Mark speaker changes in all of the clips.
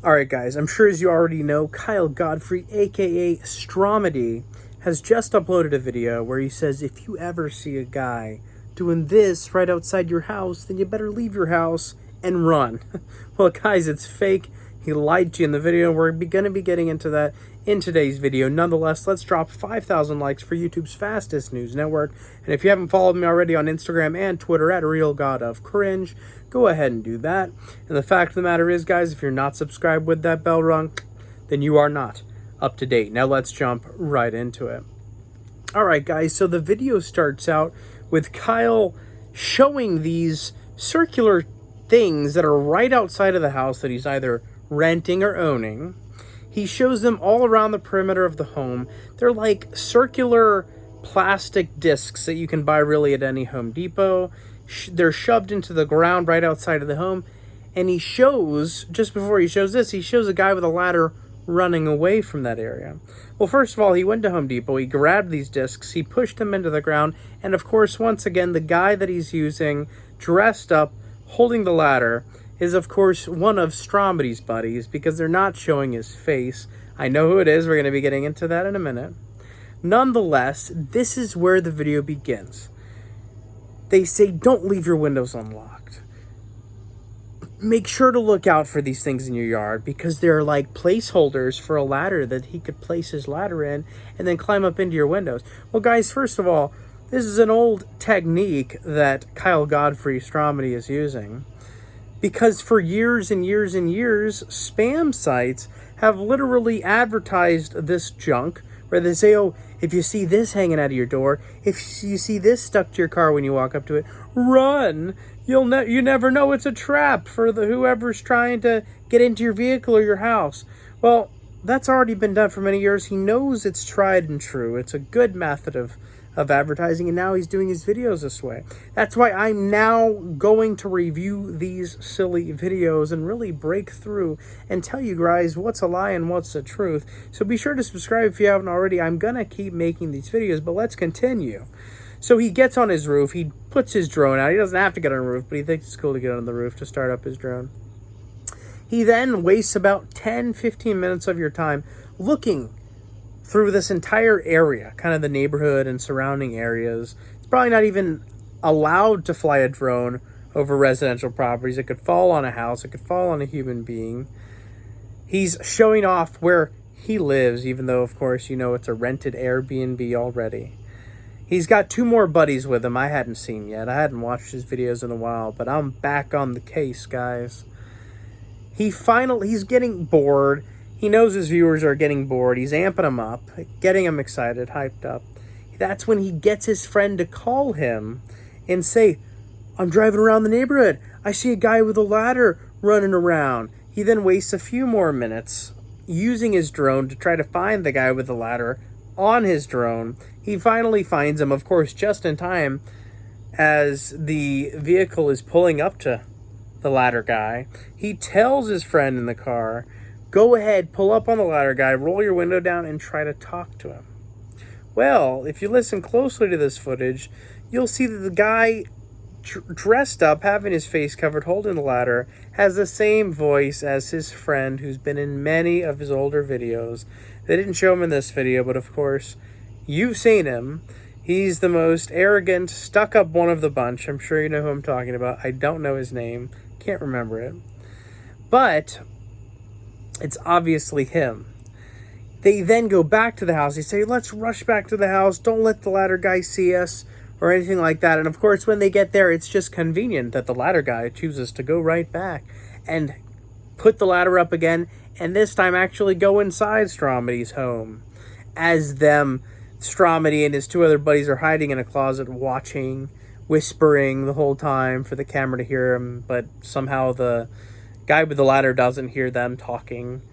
Speaker 1: Alright guys, I'm sure as you already know, Kyle Godfrey, aka Stromedy, has just uploaded a video where he says if you ever see a guy doing this right outside your house, then you better leave your house and run. Well guys, it's fake. He lied to you in the video. We're going to be getting into that in today's video. Nonetheless, let's drop 5,000 likes for YouTube's fastest news network. And if you haven't followed me already on Instagram and Twitter at RealGodOfCringe, go ahead and do that. And the fact of the matter is, guys, if you're not subscribed with that bell rung, then you are not up to date. Now let's jump right into it. All right, guys, so the video starts out with Kyle showing these circular things that are right outside of the house that he's either renting or owning. He shows them all around the perimeter of the home. They're like circular plastic discs that you can buy really at any Home Depot. They're shoved into the ground right outside of the home. And he shows, just before he shows this, he shows a guy with a ladder running away from that area. Well, first of all, he went to Home Depot, he grabbed these discs, he pushed them into the ground, and of course, once again, the guy that he's using, dressed up, holding the ladder, is of course one of Stromedy's buddies, because they're not showing his face. I know who it is, we're going to be getting into that in a minute. Nonetheless, this is where the video begins. They say, don't leave your windows unlocked. Make sure to look out for these things in your yard, because they're like placeholders for a ladder that he could place his ladder in and then climb up into your windows. Well, guys, first of all, this is an old technique that Kyle Godfrey Stromedy is using, because for years and years and years, spam sites have literally advertised this junk where they say, oh, if you see this hanging out of your door, if you see this stuck to your car when you walk up to it, run. You never know, it's a trap for whoever's trying to get into your vehicle or your house. Well, that's already been done for many years. He knows it's tried and true. It's a good method of advertising, and now he's doing his videos this way. That's why I'm now going to review these silly videos and really break through and tell you guys what's a lie and what's the truth. So be sure to subscribe if you haven't already. I'm gonna keep making these videos, but let's continue. So he gets on his roof, he puts his drone out. He doesn't have to get on the roof, but he thinks it's cool to get on the roof to start up his drone. He then wastes about 10-15 minutes of your time looking through this entire area, kind of the neighborhood and surrounding areas. It's probably not even allowed to fly a drone over residential properties. It could fall on a house, it could fall on a human being. He's showing off where he lives, even though, of course, you know it's a rented Airbnb already. He's got two more buddies with him I hadn't seen yet. I hadn't watched his videos in a while, but I'm back on the case, guys. He's getting bored. He knows his viewers are getting bored. He's amping them up, getting them excited, hyped up. That's when he gets his friend to call him and say, I'm driving around the neighborhood. I see a guy with a ladder running around. He then wastes a few more minutes using his drone to try to find the guy with the ladder on his drone. He finally finds him, of course, just in time as the vehicle is pulling up to the ladder guy. He tells his friend in the car, go ahead, pull up on the ladder guy, roll your window down, and try to talk to him. Well, if you listen closely to this footage, you'll see that the guy dressed up, having his face covered, holding the ladder, has the same voice as his friend who's been in many of his older videos. They didn't show him in this video, but of course, you've seen him. He's the most arrogant, stuck-up one of the bunch. I'm sure you know who I'm talking about. I don't know his name. Can't remember it. But it's obviously him. They then go back to the house. They say, let's rush back to the house. Don't let the ladder guy see us or anything like that. And of course, when they get there, it's just convenient that the ladder guy chooses to go right back and put the ladder up again, and this time actually go inside Stromedy's home. As Stromedy and his two other buddies are hiding in a closet watching, whispering the whole time for the camera to hear him, but somehow the guy with the ladder doesn't hear them talking.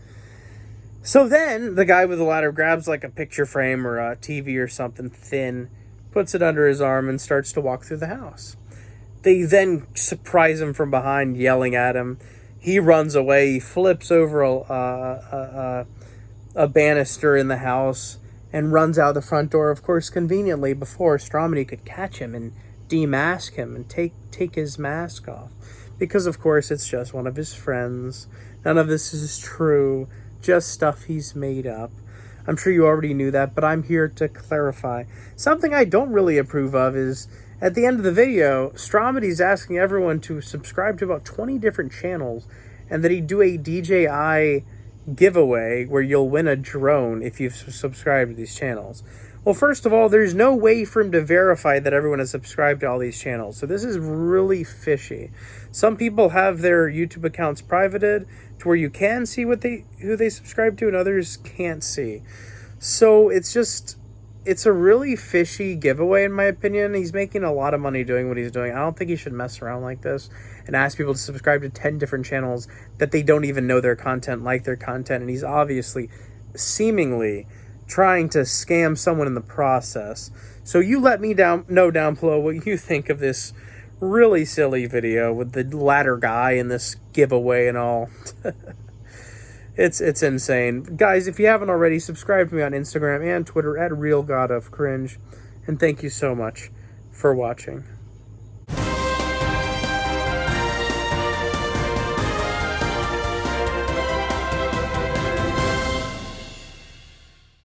Speaker 1: So then the guy with the ladder grabs like a picture frame or a TV or something thin, puts it under his arm, and starts to walk through the house. They then surprise him from behind, yelling at him. He runs away. He flips over a banister in the house and runs out the front door, of course, conveniently before Stromedy could catch him and demask him and take his mask off. Because, of course, it's just one of his friends None of this is true, just stuff he's made up. I'm sure you already knew that, but I'm here to clarify. Something I don't really approve of is, at the end of the video, Stromedy's asking everyone to subscribe to about 20 different channels, and that he'd do a DJI giveaway where you'll win a drone if you've subscribed to these channels. Well, first of all, there's no way for him to verify that everyone has subscribed to all these channels, so this is really fishy. Some people have their YouTube accounts privated to where you can see who they subscribe to, and others can't see. So it's a really fishy giveaway in my opinion. He's making a lot of money doing what he's doing. I don't think he should mess around like this and ask people to subscribe to 10 different channels that they don't even know their content, like their content, and he's obviously, seemingly, trying to scam someone in the process. So you let me know down below what you think of this really silly video with the ladder guy and this giveaway and all. It's insane. Guys, if you haven't already, subscribe to me on Instagram and Twitter at RealGodOfCringe. And thank you so much for watching.